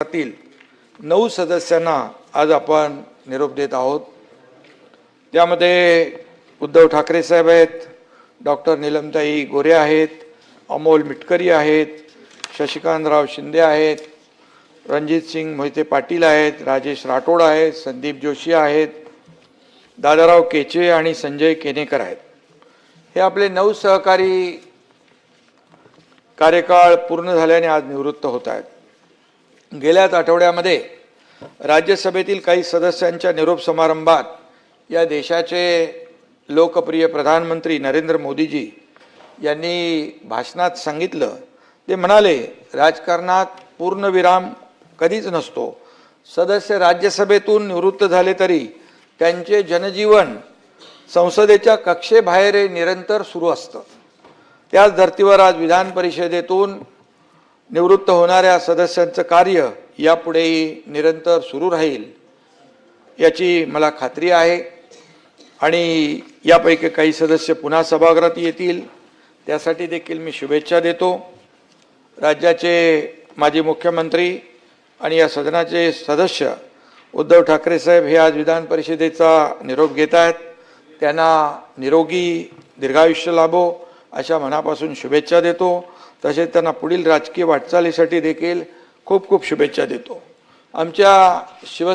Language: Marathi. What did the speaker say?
तील 9 सदस्यांना आज आपण निरोप देत आहोत। त्यामध्ये उद्धव ठाकरे साहेब आहेत, डॉक्टर नीलमताई गोरे आहेत, अमोल मिटकरी आहेत, शशिकांतराव शिंदे आहेत, रणजित सिंग मोहिते पाटील आहेत, राजेश राठोड आहेत, संदीप जोशी आहेत, दादाराव केचे आणि संजय केनेकर आहेत। हे आपले 9 सहकारी कार्यकाळ पूर्ण झाल्याने आज निवृत्त होत आहेत। गेल्याच आठवड्यामध्ये राज्यसभेतील काही सदस्यांच्या निरोप समारंभात या देशाचे लोकप्रिय प्रधानमंत्री नरेंद्र मोदीजी यांनी भाषणात सांगितलं, ते म्हणाले, राजकारणात पूर्णविराम कधीच नसतो। सदस्य राज्यसभेतून निवृत्त झाले तरी त्यांचे जनजीवन संसदेच्या कक्षेबाहेर निरंतर सुरू असतं। त्याच धर्तीवर आज विधान परिषदेतून निवृत्त होणाऱ्या सदस्यांचं कार्य यापुढेही निरंतर सुरू राहील याची मला खात्री आहे आणि यापैकी काही सदस्य पुन्हा सभागृहात येतील त्यासाठी देखील मी शुभेच्छा देतो। राज्याचे माजी मुख्यमंत्री आणि या सदनाचे सदस्य उद्धव ठाकरे साहेब हे आज विधान परिषदेचा निरोप घेत आहेत। त्यांना निरोगी दीर्घायुष्य लाभो अशा मनापासून शुभेच्छा देतो। तसेच त्यांना पुढील राजकीय वाटचालीसाठी देखील खूप खूप शुभेच्छा देतो। आमच्या शिवसेना